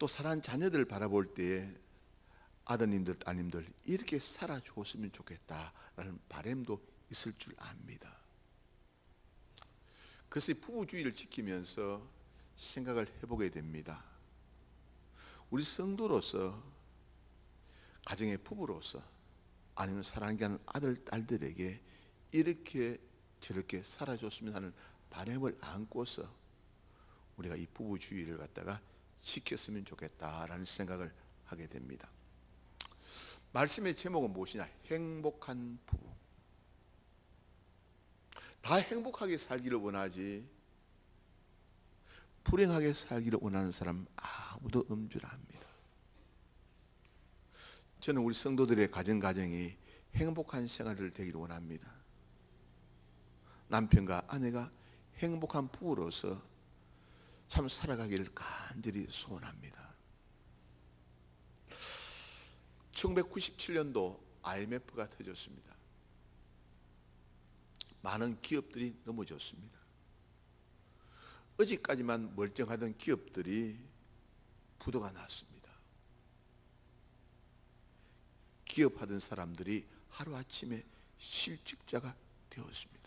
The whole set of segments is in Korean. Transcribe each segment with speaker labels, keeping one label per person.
Speaker 1: 또 사랑하는 자녀들 바라볼 때에 아드님들, 따님들 이렇게 살아줬으면 좋겠다라는 바람도 있을 줄 압니다. 그래서 이 부부주의를 지키면서 생각을 해보게 됩니다. 우리 성도로서, 가정의 부부로서, 아니면 사랑하는 아들, 딸들에게 이렇게 저렇게 살아줬으면 하는 바람을 안고서 우리가 이 부부주의를 갖다가 지켰으면 좋겠다라는 생각을 하게 됩니다. 말씀의 제목은 무엇이냐? 행복한 부부. 다 행복하게 살기를 원하지 불행하게 살기를 원하는 사람 아무도 없는 줄 압니다. 저는 우리 성도들의 가정이 행복한 생활을 되기를 원합니다. 남편과 아내가 행복한 부부로서 참 살아가기를 간절히 소원합니다. 1997년도 IMF가 터졌습니다. 많은 기업들이 넘어졌습니다. 어제까지만 멀쩡하던 기업들이 부도가 났습니다. 기업하던 사람들이 하루아침에 실직자가 되었습니다.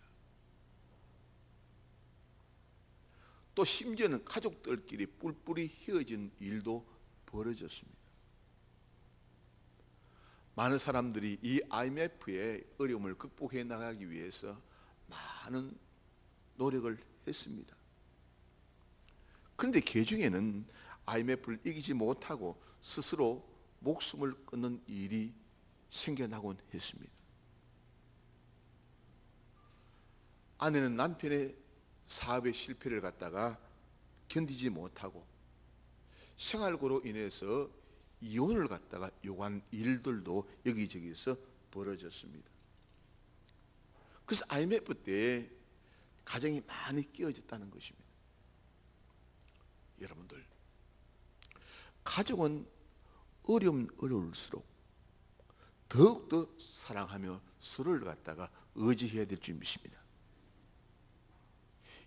Speaker 1: 또 심지어는 가족들끼리 뿔뿔이 휘어진 일도 벌어졌습니다. 많은 사람들이 이 IMF의 어려움을 극복해 나가기 위해서 많은 노력을 했습니다. 그런데 그 중에는 IMF를 이기지 못하고 스스로 목숨을 끊는 일이 생겨나곤 했습니다. 아내는 남편의 사업의 실패를 갖다가 견디지 못하고 생활고로 인해서 이혼을 갖다가 요구한 일들도 여기저기서 벌어졌습니다. 그래서 IMF 때 가정이 많이 깨어졌다는 것입니다. 여러분들, 가족은 어려우면 어려울수록 더욱더 사랑하며 서로를 갖다가 의지해야 될 줄 믿습니다.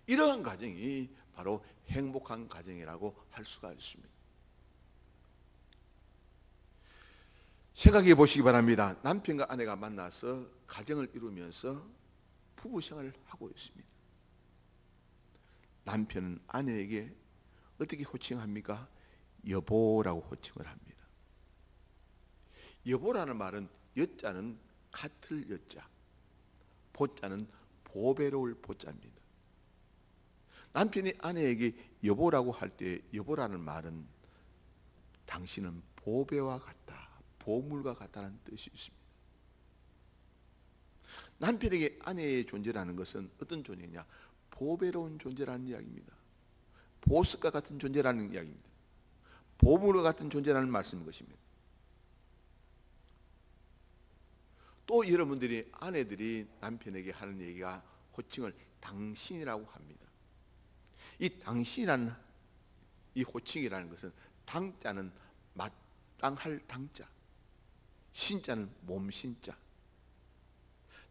Speaker 1: 이러한 가정이 바로 행복한 가정이라고 할 수가 있습니다. 생각해 보시기 바랍니다. 남편과 아내가 만나서 가정을 이루면서 부부 생활을 하고 있습니다. 남편은 아내에게 어떻게 호칭합니까? 여보라고 호칭을 합니다. 여보라는 말은 여자는 같을 여자, 보자는 보배로울 보자입니다. 남편이 아내에게 여보라고 할 때 여보라는 말은 당신은 보배와 같다, 보물과 같다는 뜻이 있습니다. 남편에게 아내의 존재라는 것은 어떤 존재냐? 보배로운 존재라는 이야기입니다. 보석과 같은 존재라는 이야기입니다. 보물과 같은 존재라는 말씀인 것입니다. 또 여러분들이 아내들이 남편에게 하는 얘기가 호칭을 당신이라고 합니다. 이 당신이라는 이 호칭이라는 것은 당자는 마땅할 당자, 신자는 몸신자.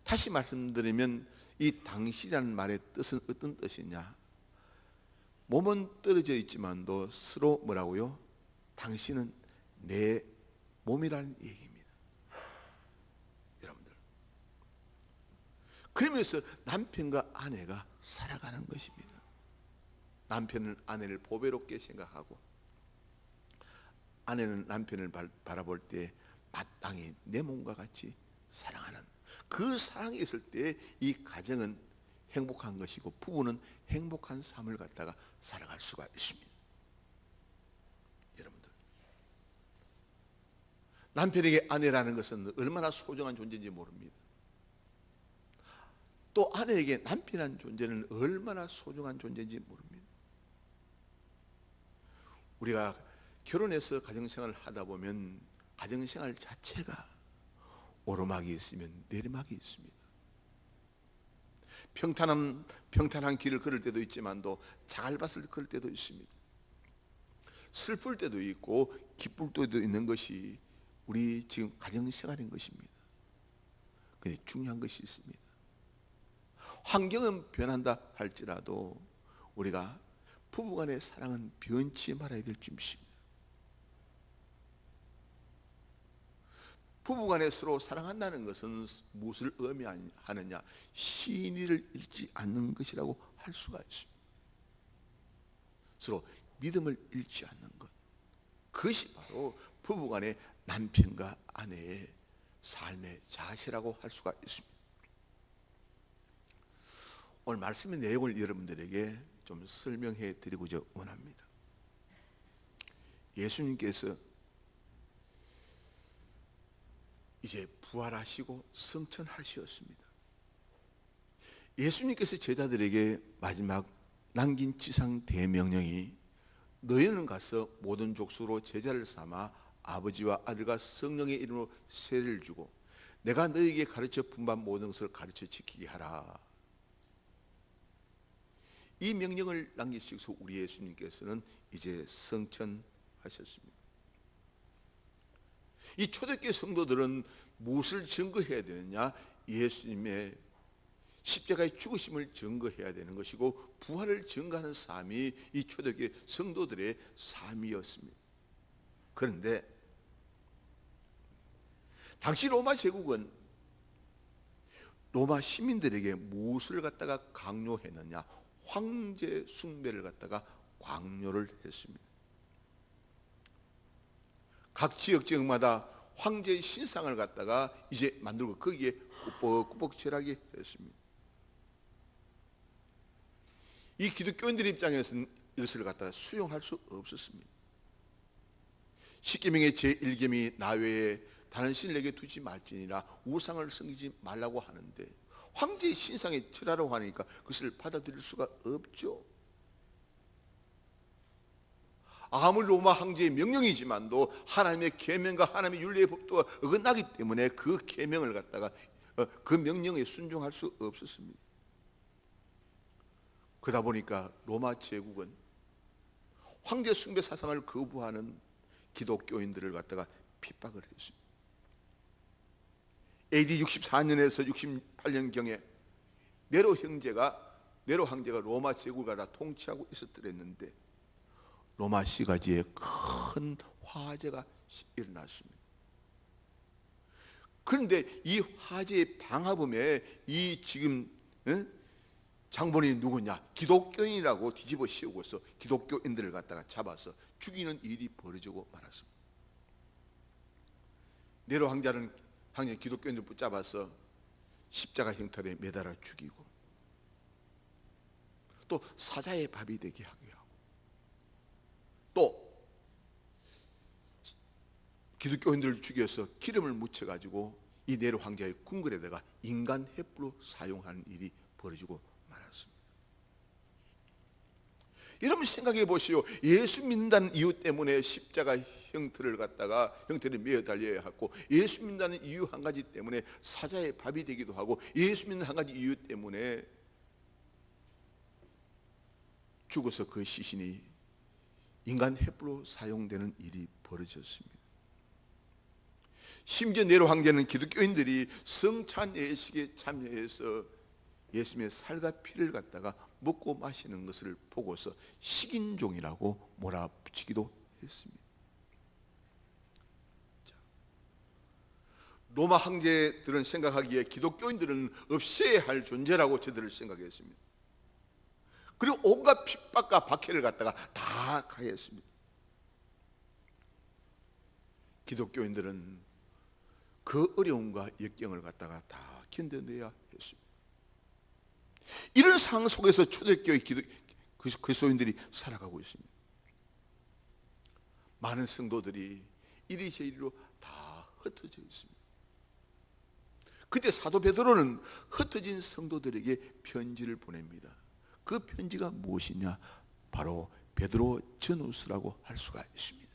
Speaker 1: 다시 말씀드리면 이 당신이라는 말의 뜻은 어떤 뜻이냐? 몸은 떨어져 있지만도 서로 뭐라고요? 당신은 내 몸이라는 얘기입니다. 여러분들, 그러면서 남편과 아내가 살아가는 것입니다. 남편은 아내를 보배롭게 생각하고 아내는 남편을 바라볼 때 마땅히 내 몸과 같이 사랑하는, 그 사랑이 있을 때 이 가정은 행복한 것이고 부부는 행복한 삶을 갖다가 살아갈 수가 있습니다. 여러분들, 남편에게 아내라는 것은 얼마나 소중한 존재인지 모릅니다. 또 아내에게 남편이라는 존재는 얼마나 소중한 존재인지 모릅니다. 우리가 결혼해서 가정생활을 하다 보면 가정생활 자체가 오르막이 있으면 내리막이 있습니다. 평탄한 길을 걸을 때도 있지만도 자갈밭을 걸을 때도 있습니다. 슬플 때도 있고 기쁠 때도 있는 것이 우리 지금 가정생활인 것입니다. 근데 중요한 것이 있습니다. 환경은 변한다 할지라도 우리가 부부간의 사랑은 변치 말아야 될 줄 믿습니다. 부부간에 서로 사랑한다는 것은 무엇을 의미하느냐? 신의를 잃지 않는 것이라고 할 수가 있습니다. 서로 믿음을 잃지 않는 것, 그것이 바로 부부간의 남편과 아내의 삶의 자세라고 할 수가 있습니다. 오늘 말씀의 내용을 여러분들에게 좀 설명해 드리고자 원합니다. 예수님께서 이제 부활하시고 승천하셨습니다. 예수님께서 제자들에게 마지막 남긴 지상 대명령이 너희는 가서 모든 족속으로 제자를 삼아 아버지와 아들과 성령의 이름으로 세례를 주고 내가 너희에게 가르쳐 분반 모든 것을 가르쳐 지키게 하라. 이 명령을 남기시고서 우리 예수님께서는 이제 승천하셨습니다. 이 초대교회 성도들은 무엇을 증거해야 되느냐? 예수님의 십자가의 죽으심을 증거해야 되는 것이고 부활을 증거하는 삶이 이 초대교회 성도들의 삶이었습니다. 그런데 당시 로마 제국은 로마 시민들에게 무엇을 갖다가 강요했느냐? 황제 숭배를 갖다가 강요를 했습니다. 각 지역 지역마다 황제의 신상을 갖다가 이제 만들고 거기에 꾸벅꾸벅 절하게 했습니다. 이 기독교인들 입장에서는 이것을 갖다가 수용할 수 없었습니다. 십계명의 제1계명이 나 외에 다른 신에게 두지 말지니라 우상을 섬기지 말라고 하는데 황제의 신상에 절하라고 하니까 그것을 받아들일 수가 없죠. 아무리 로마 황제의 명령이지만도 하나님의 계명과 하나님의 율례의 법도가 어긋나기 때문에 그 계명을 갖다가 그 명령에 순종할 수 없었습니다. 그러다 보니까 로마 제국은 황제 숭배 사상을 거부하는 기독교인들을 갖다가 핍박을 했습니다. AD 64년에서 68년경에 네로 황제가 로마 제국을 다 통치하고 있었더랬는데 로마 시가지에 큰 화재가 일어났습니다. 그런데 이 화재의 방화범에 이 지금 장본인이 누구냐? 기독교인이라고 뒤집어 씌우고서 기독교인들을 갖다가 잡아서 죽이는 일이 벌어지고 말았습니다. 네로 황제 기독교인들 붙잡아서 십자가 형탈에 매달아 죽이고 또 사자의 밥이 되게 하게 하고 또 기독교인들을 죽여서 기름을 묻혀가지고 이 네로 황제의 궁궐에다가 인간 횃불로 사용하는 일이 벌어지고 말았습니다. 여러분 생각해 보시오. 예수 믿는다는 이유 때문에 십자가 형태를 매어 달려야 하고 예수 믿는다는 이유 한 가지 때문에 사자의 밥이 되기도 하고 예수 믿는 한 가지 이유 때문에 죽어서 그 시신이 인간 횃불로 사용되는 일이 벌어졌습니다. 심지어 네로 황제는 기독교인들이 성찬 예식에 참여해서 예수님의 살과 피를 갖다가 먹고 마시는 것을 보고서 식인종이라고 몰아붙이기도 했습니다. 로마 황제들은 생각하기에 기독교인들은 없애야 할 존재라고 저들을 생각했습니다. 그리고 온갖 핍박과 박해를 갖다가 다 가했습니다. 기독교인들은 그 어려움과 역경을 갖다가 다 견뎌내야 했습니다. 이런 상황 속에서 초대교회 그리스도인들이 살아가고 있습니다. 많은 성도들이 이리저리로 다 흩어져 있습니다. 그때 사도 베드로는 흩어진 성도들에게 편지를 보냅니다. 그 편지가 무엇이냐? 바로 베드로 전후서라고 할 수가 있습니다.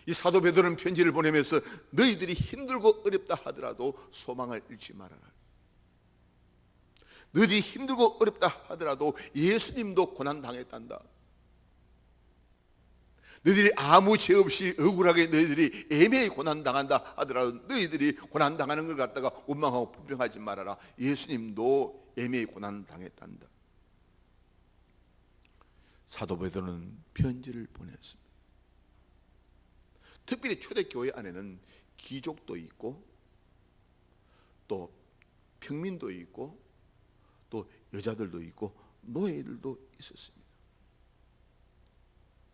Speaker 1: 이 사도 베드로는 편지를 보내면서 너희들이 힘들고 어렵다 하더라도 소망을 잃지 말아라. 너희들이 힘들고 어렵다 하더라도 예수님도 고난당했단다. 너희들이 아무 죄 없이 억울하게 너희들이 애매히 고난당한다 하더라도 너희들이 고난당하는 걸 갖다가 원망하고 불평하지 말아라. 예수님도 애매히 고난당했단다. 사도 베드로는 편지를 보냈습니다. 특별히 초대교회 안에는 귀족도 있고 또 평민도 있고 또 여자들도 있고 노예들도 있었습니다.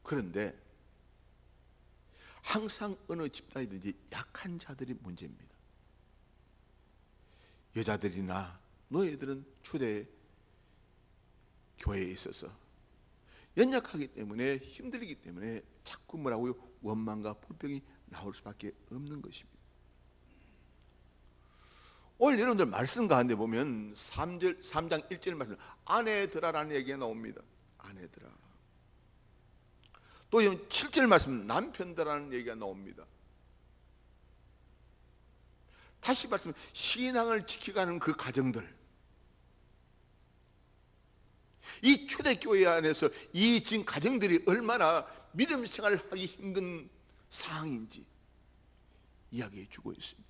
Speaker 1: 그런데 항상 어느 집단이든지 약한 자들이 문제입니다. 여자들이나 노예들은 초대 교회에 있어서 연약하기 때문에 힘들기 때문에 자꾸 뭐라고요? 원망과 불평이 나올 수밖에 없는 것입니다. 오늘 여러분들 말씀 가운데 보면 3장 1절 말씀 아내들아라는 얘기가 나옵니다. 아내들아. 또 7절 말씀 남편들아라는 얘기가 나옵니다. 다시 말씀 신앙을 지켜가는 그 가정들, 이 초대교회 안에서 이 지금 가정들이 얼마나 믿음 생활을 하기 힘든 상황인지 이야기해 주고 있습니다.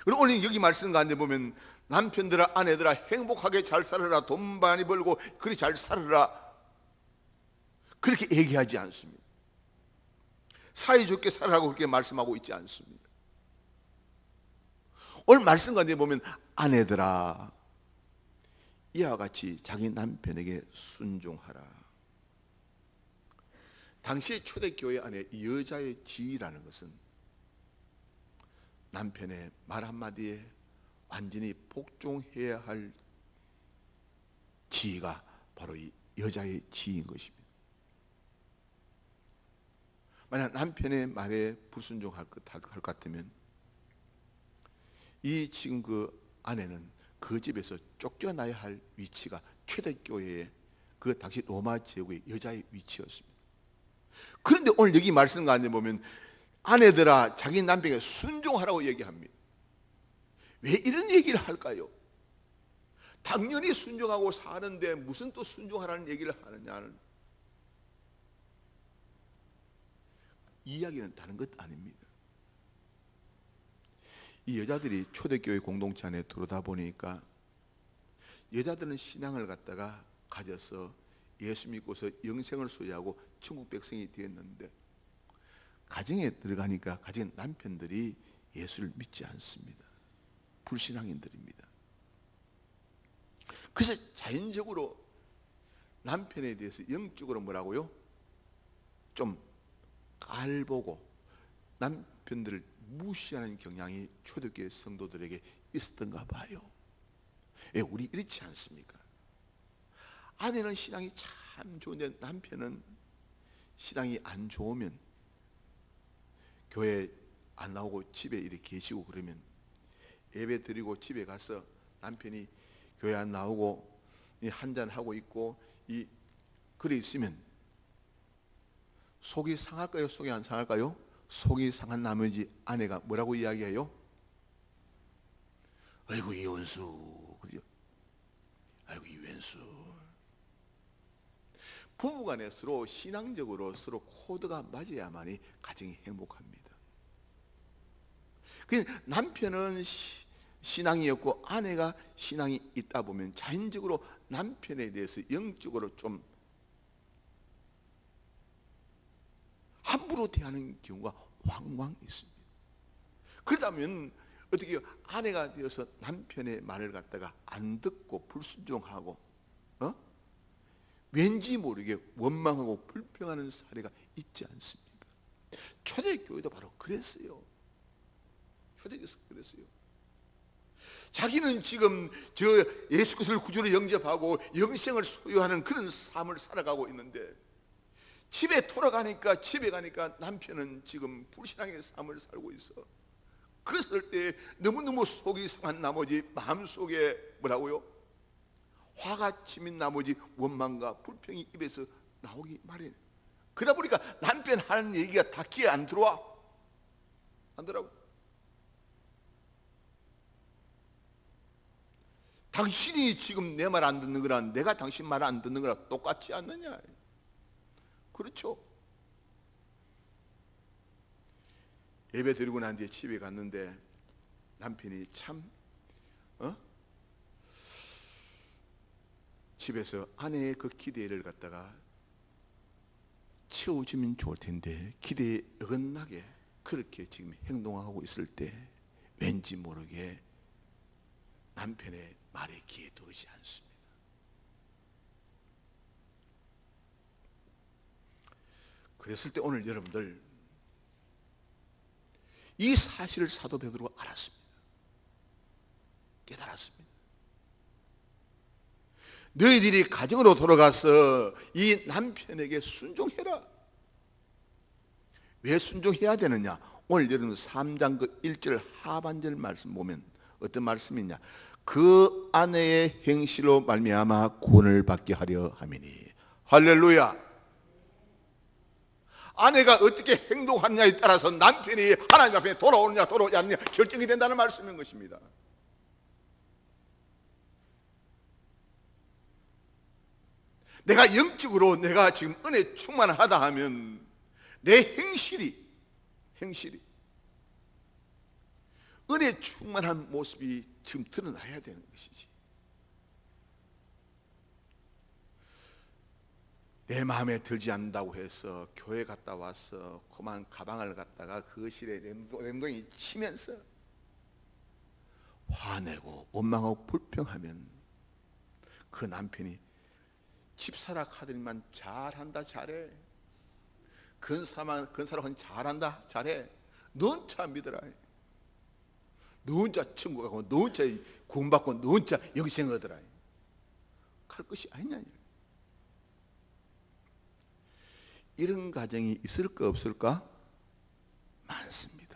Speaker 1: 그리고 오늘 여기 말씀 가운데 보면 남편들아 아내들아 행복하게 잘 살아라, 돈 많이 벌고 그리 잘 살아라, 그렇게 얘기하지 않습니다. 사이좋게 살아라고 그렇게 말씀하고 있지 않습니다. 오늘 말씀 가운데 보면 아내들아 이와 같이 자기 남편에게 순종하라. 당시 초대교회 안에 여자의 지위라는 것은 남편의 말 한마디에 완전히 복종해야 할 지위가 바로 이 여자의 지위인 것입니다. 만약 남편의 말에 불순종할 것 같으면 이 지금 그 아내는 그 집에서 쫓겨나야 할 위치가 초대교회의 그 당시 로마 제국의 여자의 위치였습니다. 그런데 오늘 여기 말씀 가운데 보면 아내들아 자기 남편에게 순종하라고 얘기합니다. 왜 이런 얘기를 할까요? 당연히 순종하고 사는데 무슨 또 순종하라는 얘기를 하느냐는, 이야기는 다른 것 아닙니다. 이 여자들이 초대교회 공동체 안에 들어오다 보니까 여자들은 신앙을 갖다가 가져서 예수 믿고서 영생을 소유하고 천국 백성이 되었는데 가정에 들어가니까 가정 남편들이 예수를 믿지 않습니다. 불신앙인들입니다. 그래서 자연적으로 남편에 대해서 영적으로 뭐라고요? 좀 깔보고 남편들을 무시하는 경향이 초대교회 성도들에게 있었던가 봐요. 예, 우리 이렇지 않습니까? 아내는 신앙이 참 좋은데 남편은 신앙이 안 좋으면 교회 안 나오고 집에 이렇게 계시고 그러면 예배 드리고 집에 가서 남편이 교회 안 나오고 한잔 하고 있고 그래 있으면 속이 상할까요? 속이 안 상할까요? 속이 상한 나머지 아내가 뭐라고 이야기해요? 아이고 이 원수, 그죠? 아이고 이 왼수. 부부간에 서로 신앙적으로 서로 코드가 맞아야만이 가정이 행복합니다. 그냥 남편은 신앙이 없고 아내가 신앙이 있다 보면 자연적으로 남편에 대해서 영적으로 좀 함부로 대하는 경우가 왕왕 있습니다. 그러다면 어떻게 아내가 되어서 남편의 말을 갖다가 안 듣고 불순종하고 왠지 모르게 원망하고 불평하는 사례가 있지 않습니까? 초대교회도 바로 그랬어요. 초대교회에서 그랬어요. 자기는 지금 저 예수 그리스도를 구주로 영접하고 영생을 소유하는 그런 삶을 살아가고 있는데 집에 돌아가니까 집에 가니까 남편은 지금 불신앙의 삶을 살고 있어. 그랬을 때 너무너무 속이 상한 나머지 마음속에 뭐라고요? 화가 치민 나머지 원망과 불평이 입에서 나오기 마련. 그러다 보니까 남편 하는 얘기가 다 귀에 안 들어와. 안 들어가고. 당신이 지금 내 말 안 듣는 거랑 내가 당신 말 안 듣는 거랑 똑같지 않느냐. 그렇죠. 예배 드리고 난 뒤에 집에 갔는데 남편이 참 집에서 아내의 그 기대를 갖다가 채워주면 좋을 텐데 기대에 어긋나게 그렇게 지금 행동하고 있을 때 왠지 모르게 남편의 말에 귀에 들어오지 않습니다. 그랬을 때 오늘 여러분들 이 사실을 사도 베드로가 알았습니다. 깨달았습니다. 너희들이 가정으로 돌아가서 이 남편에게 순종해라. 왜 순종해야 되느냐? 오늘 여러분 3장 그 1절 하반절 말씀 보면 어떤 말씀이냐? 그 아내의 행실로 말미암아 구원을 받게 하려 함이니. 할렐루야. 아내가 어떻게 행동하느냐에 따라서 남편이 하나님 앞에 돌아오느냐 돌아오지 않느냐 결정이 된다는 말씀인 것입니다. 내가 영적으로 내가 지금 은혜 충만하다 하면 내 행실이 은혜 충만한 모습이 지금 드러나야 되는 것이지. 내 마음에 들지 않는다고 해서 교회 갔다 와서 그만 가방을 갖다가 그 거실에 냉동이 치면서 화내고 원망하고 불평하면 그 남편이 집사라 카더니만 잘한다 잘해, 근사라고 잘한다 잘해, 너 혼자 믿어라, 너 혼자 천국 가고 너 혼자 구원받고 너 혼자 영생하더라 갈 것이 아니냐. 이런 가정이 있을까 없을까? 많습니다.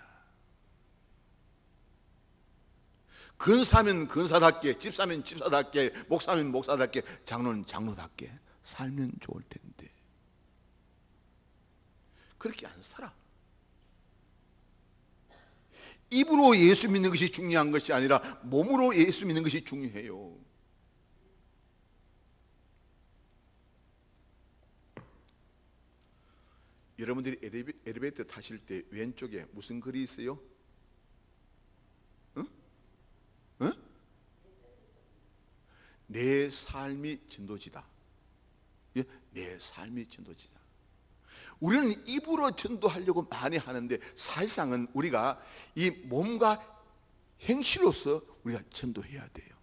Speaker 1: 근사면 근사답게, 집사면 집사답게, 목사면 목사답게, 장로는 장로답게 살면 좋을 텐데 그렇게 안 살아. 입으로 예수 믿는 것이 중요한 것이 아니라 몸으로 예수 믿는 것이 중요해요. 여러분들이 엘리베이터 타실 때 왼쪽에 무슨 글이 있어요? 응? 응? 내 삶이 전도지다. 내 삶이 전도지다. 우리는 입으로 전도하려고 많이 하는데 사실상은 우리가 이 몸과 행실로서 우리가 전도해야 돼요.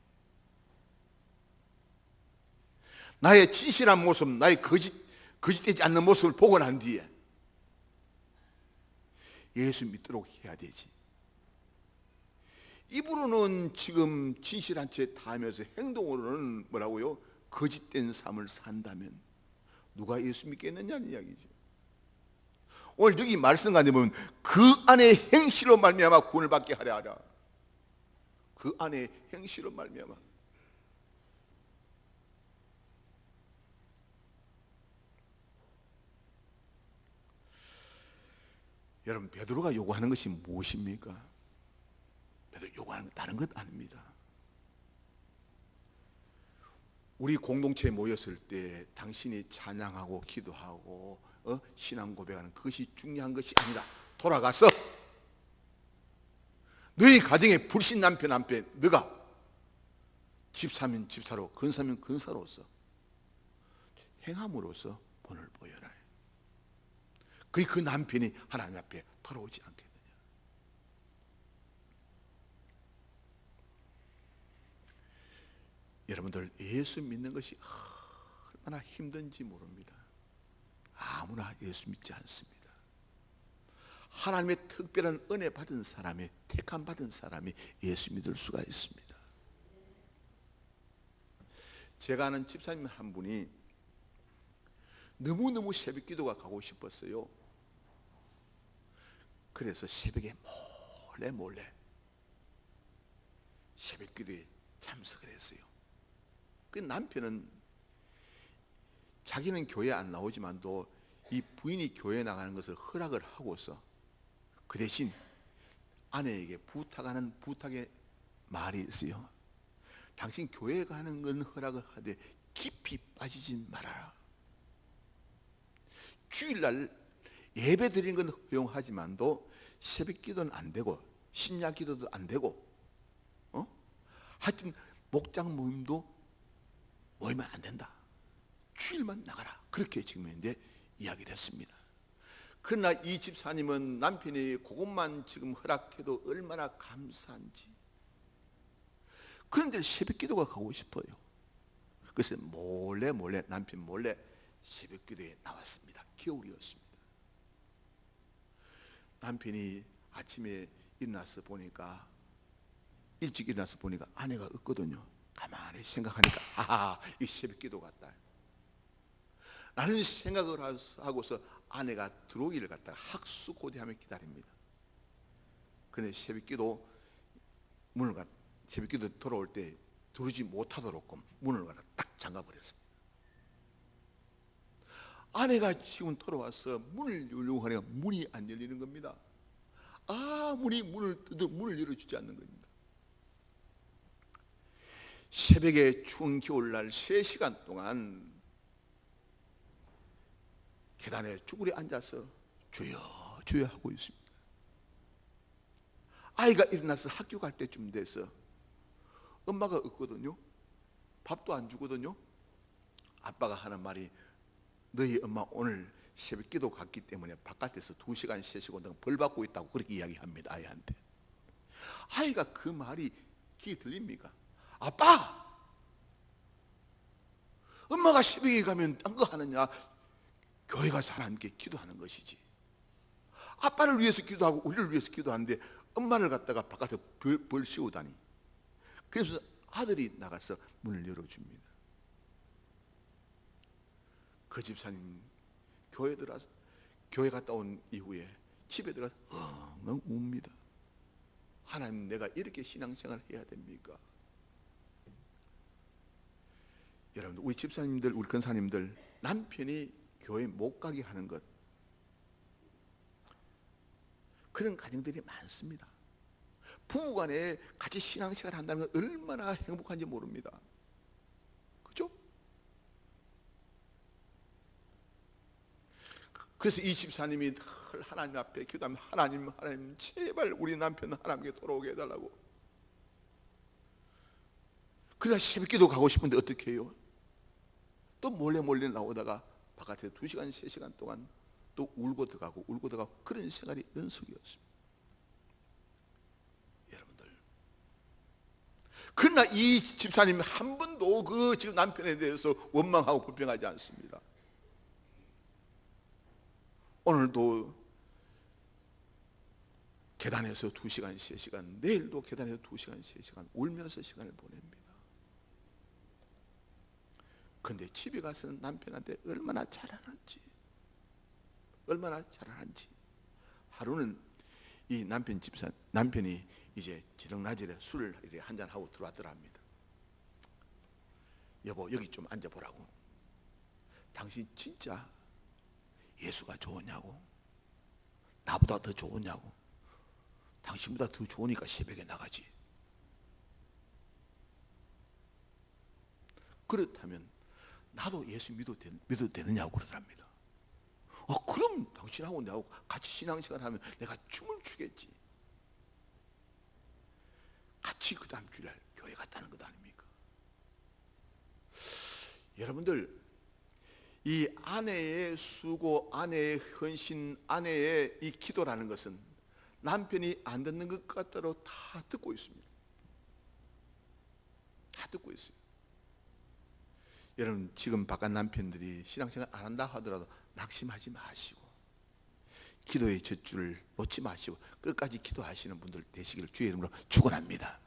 Speaker 1: 나의 진실한 모습, 나의 거짓되지 않는 모습을 보고 난 뒤에 예수 믿도록 해야 되지. 입으로는 지금 진실한 채 다하면서 행동으로는 뭐라고요? 거짓된 삶을 산다면 누가 예수 믿겠느냐는 이야기죠. 오늘 여기 말씀 가운데 보면 그 안에 행실로 말미암아 구원을 받게 하려 하라. 그 안에 행실로 말미암아. 여러분, 베드로가 요구하는 것이 무엇입니까? 베드로 요구하는 건 다른 것 아닙니다. 우리 공동체에 모였을 때 당신이 찬양하고 기도하고 신앙 고백하는 그것이 중요한 것이 아니라 돌아가서 너희 가정의 불신 남편 너가 집사면 집사로 근사면 근사로서 행함으로써 본을 보여라. 그 남편이 하나님 앞에 돌아오지 않겠느냐. 여러분들 예수 믿는 것이 얼마나 힘든지 모릅니다. 아무나 예수 믿지 않습니다. 하나님의 특별한 은혜 받은 사람이, 택함 받은 사람이 예수 믿을 수가 있습니다. 제가 아는 집사님 한 분이 너무너무 새벽 기도가 가고 싶었어요. 그래서 새벽에 몰래 새벽 기도에 참석을 했어요. 그 남편은 자기는 교회 안 나오지만도 이 부인이 교회 나가는 것을 허락을 하고서 그 대신 아내에게 부탁하는 부탁의 말이 있어요. 당신 교회 가는 건 허락을 하되 깊이 빠지지 말아라. 주일날 예배 드리는 건 허용하지만도 새벽 기도는 안 되고 심야 기도도 안 되고 하여튼 목장 모임도 모이면 안 된다. 주일만 나가라. 그렇게 지금 했는데 이야기를 했습니다. 그러나 이 집사님은 남편이 그것만 지금 허락해도 얼마나 감사한지. 그런데 새벽 기도가 가고 싶어요. 그래서 몰래 남편 몰래 새벽 기도에 나왔습니다. 겨울이었습니다. 남편이 아침에 일어나서 보니까, 일찍 일어나서 보니까 아내가 없거든요. 가만히 생각하니까 이 새벽 기도 같다 라는 생각을 하고서 아내가 들어오기를 갖다가 학수고대하며 기다립니다. 그런데 새벽 기도 돌아올 때 들어오지 못하도록 문을 갖다 딱 잠가버렸습니다. 아내가 지금 돌아와서 문을 열려고 하니까 문이 안 열리는 겁니다. 아무리 문을 열어주지 않는 겁니다. 새벽에 추운 겨울날 3시간 동안 계단에 쭈그려 앉아서 주여 주여 하고 있습니다. 아이가 일어나서 학교 갈 때쯤 돼서 엄마가 없거든요. 밥도 안 주거든요. 아빠가 하는 말이, 너희 엄마 오늘 새벽 기도 갔기 때문에 바깥에서 2시간 3시간 동안 벌 받고 있다고 그렇게 이야기합니다. 아이한테. 아이가 그 말이 귀에 들립니까? 아빠! 엄마가 새벽에 가면 딴 거 하느냐? 교회 가서 하나님께 기도하는 것이지. 아빠를 위해서 기도하고 우리를 위해서 기도하는데 엄마를 갖다가 바깥에 벌 씌우다니. 그래서 아들이 나가서 문을 열어줍니다. 그 집사님 교회 갔다 온 이후에 집에 들어가서 엉엉 웁니다. 하나님, 내가 이렇게 신앙생활을 해야 됩니까? 여러분들, 우리 집사님들, 우리 권사님들, 남편이 교회 못 가게 하는 것, 그런 가정들이 많습니다. 부부간에 같이 신앙생활을 한다는 건 얼마나 행복한지 모릅니다. 그렇죠? 그래서 이 집사님이 하나님 앞에 기도하면, 하나님 제발 우리 남편 하나님께 돌아오게 해달라고. 그냥 새벽기도 가고 싶은데 어떻게 해요? 또 몰래 나오다가 바깥에 2시간 3시간 동안 또 울고 들어가고 그런 생활이 연속이었습니다. 여러분들, 그러나 이 집사님이 한 번도 그 지금 남편에 대해서 원망하고 불평하지 않습니다. 오늘도 계단에서 2시간 3시간, 내일도 계단에서 2시간 3시간 울면서 시간을 보냅니다. 그런데 집에 가서는 남편한테 얼마나 잘하는지 하루는 이 남편이 이제 저녁낮에 술을 한잔하고 들어왔더랍니다. 여보, 여기 좀 앉아보라고. 당신 진짜 예수가 좋으냐고, 나보다 더 좋으냐고, 당신보다 더 좋으니까 새벽에 나가지. 그렇다면 나도 예수 믿어도 되느냐고 그러더랍니다. 그럼 당신하고 내하고 같이 신앙생활 하면 내가 춤을 추겠지. 같이 그 다음 주일 교회 갔다는 것 아닙니까? 여러분들, 이 아내의 수고, 아내의 헌신, 아내의 이 기도라는 것은 남편이 안 듣는 것 같더라도 다 듣고 있습니다. 다 듣고 있어요. 여러분, 지금 바깥 남편들이 신앙생활 안 한다 하더라도 낙심하지 마시고, 기도의 젖줄을 놓지 마시고 끝까지 기도하시는 분들 되시기를 주의 이름으로 축원합니다.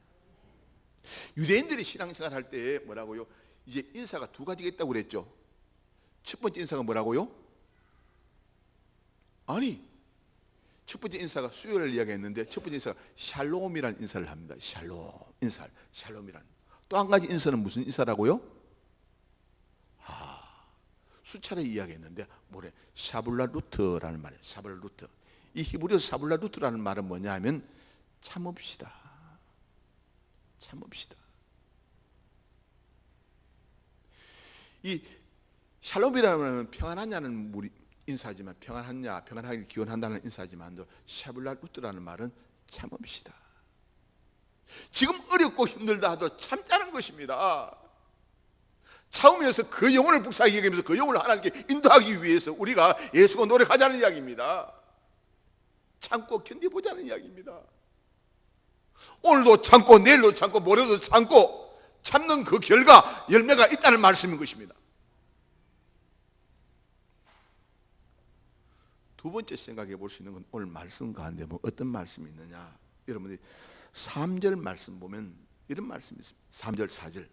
Speaker 1: 유대인들이 신앙생활 할 때 뭐라고요? 이제 인사가 2가지가 있다고 그랬죠. 첫 번째 인사가 뭐라고요? 아니, 첫 번째 인사가 수요를 이야기했는데 첫 번째 인사가 샬롬이라는 인사를 합니다. 샬롬이란. 또 한 가지 인사는 무슨 인사라고요? 수차례 이야기했는데 뭐래? 샤불라루트라는 말이에요. 샤불라루트. 이 히브리어 샤불라루트라는 말은 뭐냐 하면 참읍시다. 이 샬롬이라는 말은 평안하냐는 인사지만, 평안하게 기원한다는 인사지만, 샤불라루트라는 말은 참읍시다. 지금 어렵고 힘들다 하도 참자는 것입니다. 참으면서 그 영혼을 불쌍히 여기면서 그 영혼을 하나님께 인도하기 위해서 우리가 예수가 노력하자는 이야기입니다. 참고 견뎌보자는 이야기입니다. 오늘도 참고 내일도 참고 모레도 참고 참는 그 결과 열매가 있다는 말씀인 것입니다. 두 번째 생각해 볼 수 있는 건 오늘 말씀 가운데 뭐 어떤 말씀이 있느냐, 여러분들이 3절 말씀 보면 이런 말씀이 있습니다. 3절 4절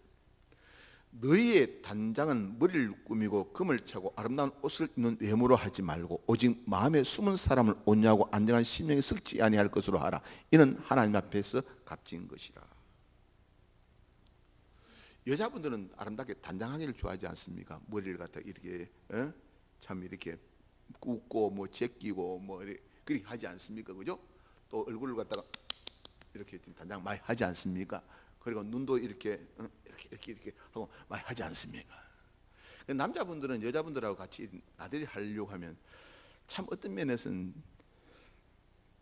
Speaker 1: 너희의 단장은 머리를 꾸미고 금을 차고 아름다운 옷을 입는 외모로 하지 말고 오직 마음에 숨은 사람을 온유하고 안정한 심령이 썩지 아니할 것으로 하라. 이는 하나님 앞에서 값진 것이라. 여자분들은 아름답게 단장하기를 좋아하지 않습니까? 머리를 갖다 이렇게 참 이렇게 굽고 뭐 제끼고 뭐 그렇게 하지 않습니까? 그죠? 또 얼굴을 갖다가 이렇게 단장 많이 하지 않습니까? 그리고 눈도 이렇게 하고 많이 하지 않습니까? 남자분들은 여자분들하고 같이 나들이 하려고 하면 참 어떤 면에서는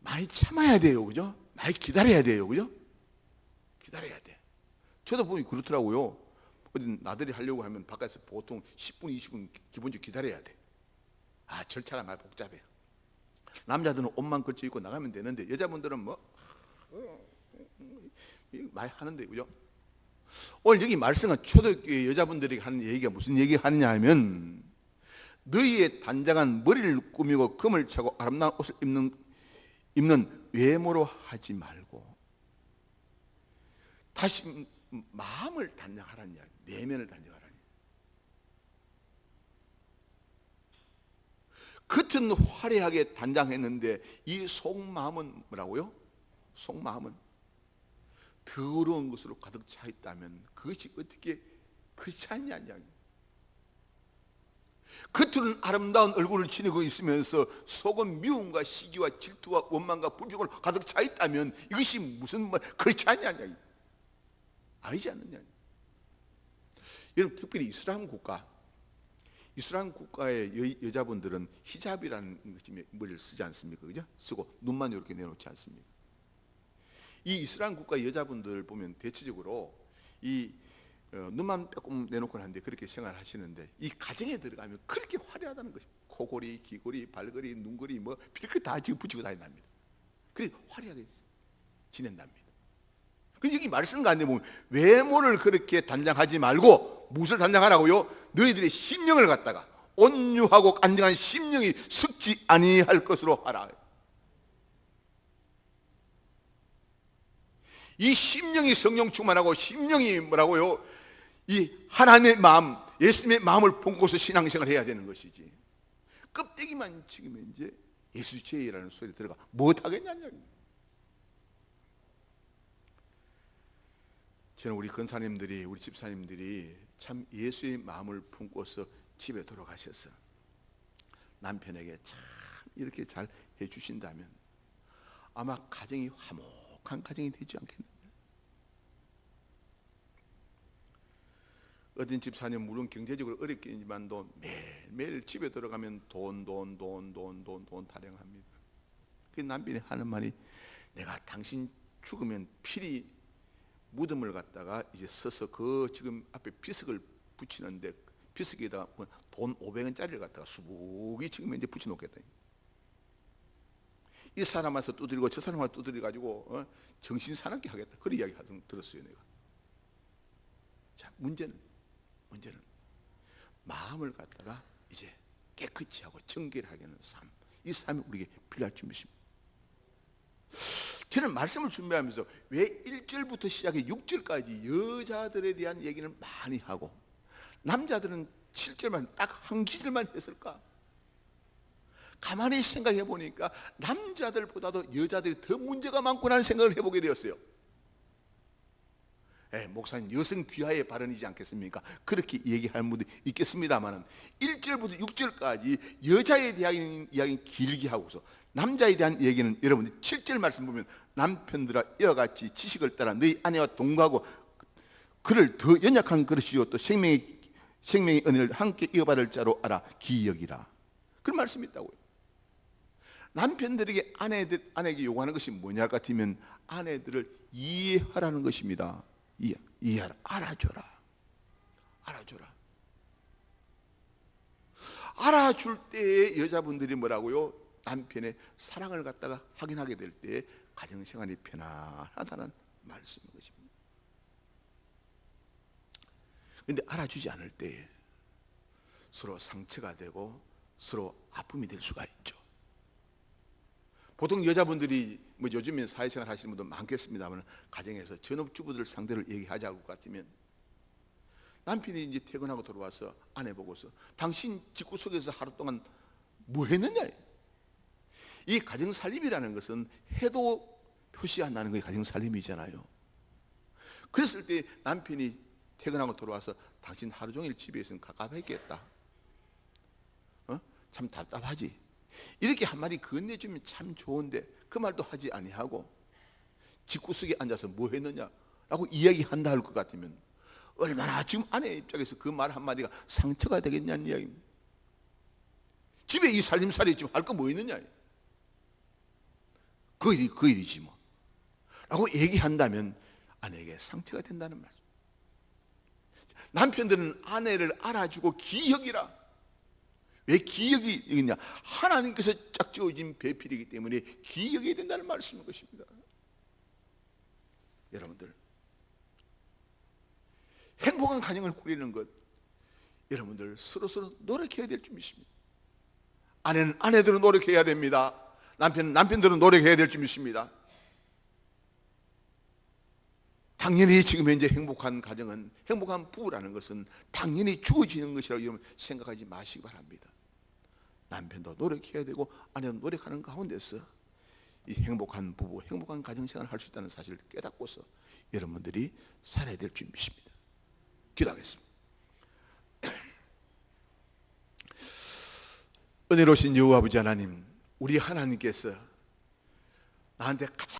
Speaker 1: 많이 참아야 돼요, 그죠? 많이 기다려야 돼요, 그죠? 기다려야 돼. 저도 보니 그렇더라고요. 어디 나들이 하려고 하면 바깥에서 보통 10분, 20분 기본적으로 기다려야 돼. 아, 절차가 많이 복잡해요. 남자들은 옷만 걸쳐 입고 나가면 되는데 여자분들은 뭐 많이 하는데, 그죠? 오늘 여기 말씀은 초대교회 여자분들에게 하는 얘기가 무슨 얘기 하느냐 하면 너희의 단장은 머리를 꾸미고 금을 차고 아름다운 옷을 입는 외모로 하지 말고 다시 마음을 단장하라는 이야기, 내면을 단장하라는 이야기. 겉은 화려하게 단장했는데 이 속마음은 뭐라고요? 속마음은 더러운 것으로 가득 차 있다면 그것이 어떻게 그렇지 않냐는 이야기. 겉으로는 아름다운 얼굴을 지니고 있으면서 속은 미움과 시기와 질투와 원망과 불평으로 가득 차 있다면 이것이 무슨 그렇지 않냐는 이야기. 아니지 않느냐. 여러분, 특별히 이슬람 국가의 여자분들은 히잡이라는 것이 머리를 쓰지 않습니까? 그죠? 쓰고 눈만 이렇게 내놓지 않습니까? 이 이슬람 국가 여자분들 보면 대체적으로 이 눈만 조금 내놓고 하는데 그렇게 생활하시는데 이 가정에 들어가면 그렇게 화려하다는 것입니다. 코골이, 귀골이, 발걸이, 눈걸이 뭐 필크 다 지금 붙이고 다닌답니다. 그래 화려하게 지낸답니다. 그 여기 말씀 가운데 보면 외모를 그렇게 단장하지 말고 무엇을 단장하라고요? 너희들의 심령을 갖다가 온유하고 안정한 심령이 썩지 아니할 것으로 하라. 이 심령이 성령 충만하고 심령이 뭐라고요? 이 하나님의 마음, 예수님의 마음을 품고서 신앙생활을 해야 되는 것이지. 껍데기만 지키면 이제 예수 죄라는 소리 들어가 못하겠냐냐. 저는 우리 권사님들이, 우리 집사님들이 참 예수의 마음을 품고서 집에 돌아가셔서 남편에게 참 이렇게 잘 해주신다면 아마 가정이 화목한 가정이 되지 않겠느냐. 어떤 집사님 물론 경제적으로 어렵겠지만도 매일매일 집에 들어가면 돈 타령합니다. 그 남편이 하는 말이 내가 당신 죽으면 필히 무덤을 갖다가 이제 써서 그 지금 앞에 비석을 붙이는데 비석에다가 돈 500원짜리를 갖다가 수북이 지금 이제 붙여놓겠다. 이 사람 와서 두드리고 저 사람 와서 두드려 가지고 정신 사납게 하겠다. 그런 이야기 하던 들었어요 내가. 자, 문제는 마음을 갖다가 이제 깨끗이 하고 정결하게 하는 삶. 이 삶이 우리에게 필요할 줄입니다. 저는 말씀을 준비하면서 왜 1절부터 시작해 6절까지 여자들에 대한 얘기를 많이 하고 남자들은 7절만 딱 한 기절만 했을까? 가만히 생각해 보니까 남자들보다도 여자들이 더 문제가 많구나 하는 생각을 해보게 되었어요. 목사님 여성 귀하의 발언이지 않겠습니까? 그렇게 얘기할 분도 있겠습니다만 1절부터 6절까지 여자에 대한 이야기는 길게 하고서 남자에 대한 얘기는 여러분들 7절 말씀 보면 남편들아 이와 같이 지식을 따라 너희 아내와 동거하고 그를 더 연약한 그릇이요 또 생명의 은혜를 함께 이어받을 자로 알아 기여기라. 그런 말씀이 있다고요. 남편들에게 아내에게 요구하는 것이 뭐냐 같으면 아내들을 이해하라는 것입니다. 이해하라. 알아줘라. 알아줄 때에 여자분들이 뭐라고요? 남편의 사랑을 갖다가 확인하게 될 때 가정생활이 편안하다는 말씀인 것입니다. 그런데 알아주지 않을 때 서로 상처가 되고 서로 아픔이 될 수가 있죠. 보통 여자분들이 뭐 요즘에 사회생활 하시는 분들 많겠습니다만, 가정에서 전업주부들 상대로 얘기하자고 같으면 남편이 이제 퇴근하고 들어와서 아내 보고서 당신 집구석에서 하루 동안 뭐 했느냐. 이 가정살림이라는 것은 해도 표시 안 나는 게 가정살림이잖아요. 그랬을 때 남편이 퇴근하고 들어와서 당신 하루 종일 집에 있으면 갑갑했겠다, 참 답답하지, 이렇게 한마디 건네주면 참 좋은데 그 말도 하지 아니하고 집구석에 앉아서 뭐 했느냐 라고 이야기한다 할 것 같으면 얼마나 지금 아내 입장에서 그 말 한마디가 상처가 되겠냐는 이야기입니다. 집에 이 살림살이 지금 할 거 뭐 있느냐, 그 일이지 뭐 라고 얘기한다면 아내에게 상처가 된다는 말씀. 남편들은 아내를 알아주고 기억이라. 왜 기억이 있냐? 하나님께서 짝지어진 배필이기 때문에 기억이 된다는 말씀인 것입니다. 여러분들, 행복한 가정을 꾸리는 것, 여러분들 서로 노력해야 될 줄 믿습니다. 아내는 아내들은 노력해야 됩니다. 남편은 남편들은 노력해야 될 줄 믿습니다. 당연히 지금 현재 행복한 가정은, 행복한 부부라는 것은 당연히 주어지는 것이라고 여러분 생각하지 마시기 바랍니다. 남편도 노력해야 되고 아내도 노력하는 가운데서 이 행복한 부부, 행복한 가정생활을 할 수 있다는 사실을 깨닫고서 여러분들이 살아야 될 줄 믿습니다. 기도하겠습니다. 은혜로우신 여호와 아버지 하나님, 우리 하나님께서 나한테 가장